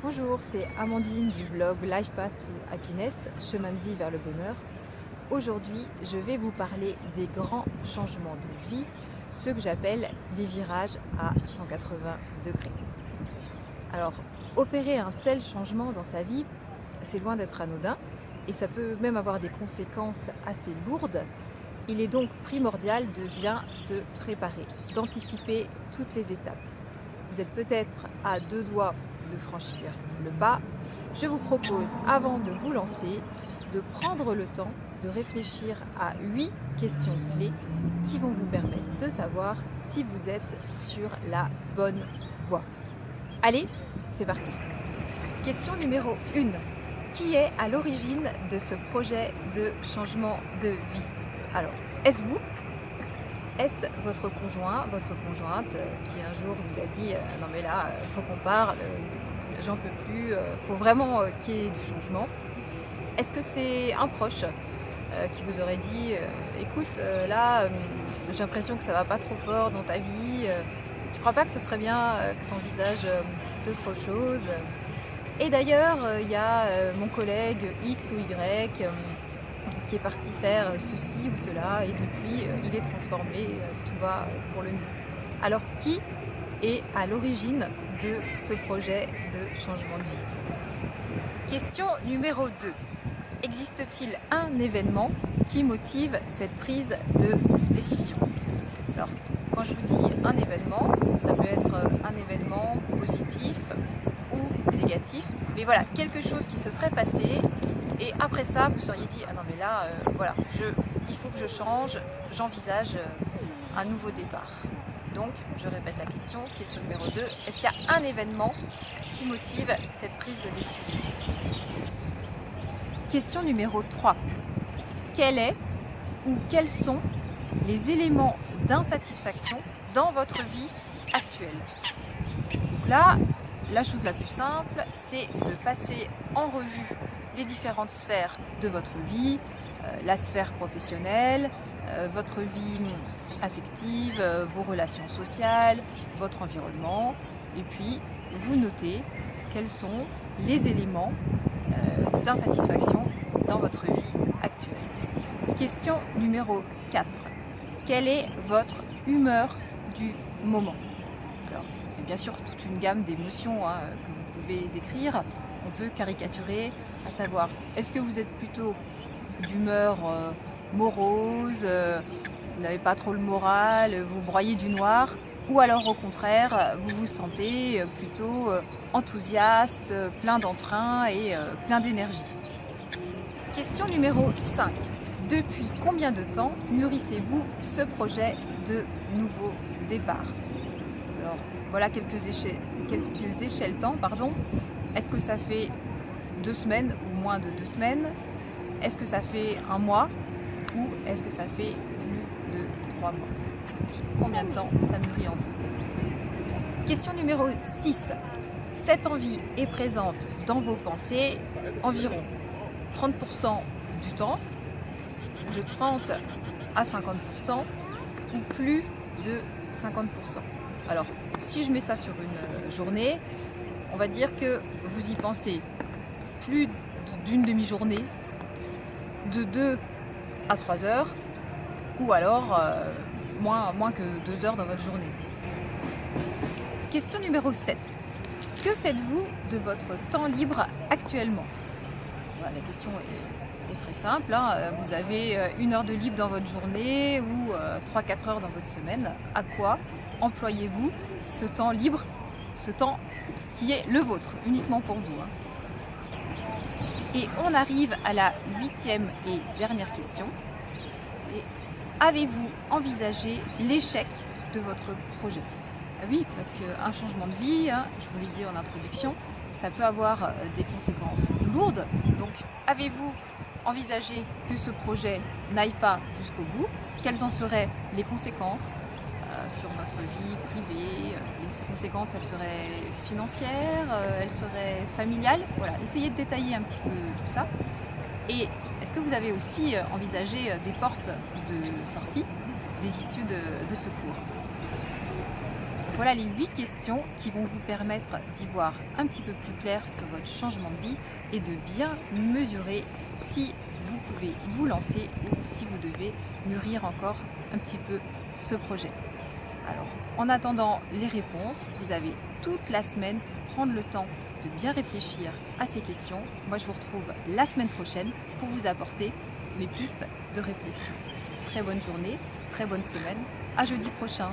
Bonjour, c'est Amandine du blog Life Path to Happiness, chemin de vie vers le bonheur. Aujourd'hui, je vais vous parler des grands changements de vie, ceux que j'appelle les virages à 180 degrés. Alors, opérer un tel changement dans sa vie, c'est loin d'être anodin et ça peut même avoir des conséquences assez lourdes. Il est donc primordial de bien se préparer, d'anticiper toutes les étapes. Vous êtes peut-être à deux doigts de franchir le pas. Je vous propose, avant de vous lancer, de prendre le temps de réfléchir à 8 questions clés qui vont vous permettre de savoir si vous êtes sur la bonne voie. Allez, c'est parti. Question numéro 1. Qui est à l'origine de ce projet de changement de vie? Alors, est-ce vous? Est-ce votre conjoint, votre conjointe qui un jour vous a dit non mais là, faut qu'on parle, j'en peux plus, faut vraiment qu'il y ait du changement? Est-ce que c'est un proche qui vous aurait dit écoute, là, j'ai l'impression que ça va pas trop fort dans ta vie, tu crois pas que ce serait bien que tu envisages d'autres choses? Et d'ailleurs, il y a mon collègue X ou Y qui est parti faire ceci ou cela et depuis il est transformé, tout va pour le mieux. Alors qui est à l'origine de ce projet de changement de vie? Question numéro 2. Existe-t-il un événement qui motive cette prise de décision? Alors, quand je vous dis un événement, ça peut être un événement positif ou négatif, mais voilà, quelque chose qui se serait passé et après ça, vous seriez dit ah non mais là, voilà, il faut que je change, j'envisage un nouveau départ. Donc, je répète la question numéro 2, est-ce qu'il y a un événement qui motive cette prise de décision? Question numéro 3, quel est ou quels sont les éléments d'insatisfaction dans votre vie actuelle? Donc là, la chose la plus simple, c'est de passer en revue les différentes sphères de votre vie, la sphère professionnelle, votre vie affective, vos relations sociales, votre environnement, et puis vous notez quels sont les éléments d'insatisfaction dans votre vie actuelle. Question numéro 4. Quelle est votre humeur du moment? Alors, il y a bien sûr toute une gamme d'émotions que vous pouvez décrire. On peut caricaturer, à savoir, est-ce que vous êtes plutôt d'humeur morose, vous n'avez pas trop le moral, vous broyez du noir, ou alors au contraire, vous vous sentez plutôt enthousiaste, plein d'entrain et plein d'énergie. Question numéro 5. Depuis combien de temps mûrissez-vous ce projet de nouveau départ? Alors, voilà quelques échelles temps, pardon. Est-ce que ça fait 2 semaines ou moins de 2 semaines? Est-ce que ça fait un mois? Ou est-ce que ça fait plus de 3 mois? Depuis combien de temps ça mûrit en vous? Question numéro 6. Cette envie est présente dans vos pensées environ 30% du temps, de 30 à 50% ou plus de 50%. Alors, si je mets ça sur une journée, on va dire que vous y pensez plus d'une demi-journée, de 2 à 3 heures, ou alors moins que 2 heures dans votre journée. Question numéro 7. Que faites-vous de votre temps libre actuellement? Voilà, la question est très simple. Vous avez 1 heure de libre dans votre journée ou 3-4 heures dans votre semaine. À quoi employez-vous ce temps libre, ce temps qui est le vôtre, uniquement pour vous? Et on arrive à la 8e et dernière question. C'est, avez-vous envisagé l'échec de votre projet? Oui, parce qu'un changement de vie, je vous l'ai dit en introduction, ça peut avoir des conséquences lourdes. Donc, avez-vous envisagé que ce projet n'aille pas jusqu'au bout? Quelles en seraient les conséquences sur votre vie privée? Les conséquences, elles seraient financières, elles seraient familiales? Voilà, essayez de détailler un petit peu tout ça. Et est-ce que vous avez aussi envisagé des portes de sortie, des issues de secours? Voilà les 8 questions qui vont vous permettre d'y voir un petit peu plus clair sur votre changement de vie et de bien mesurer si vous pouvez vous lancer ou si vous devez mûrir encore un petit peu ce projet. Alors, en attendant les réponses, vous avez toute la semaine pour prendre le temps de bien réfléchir à ces questions. Moi, je vous retrouve la semaine prochaine pour vous apporter mes pistes de réflexion. Très bonne journée, très bonne semaine. À jeudi prochain.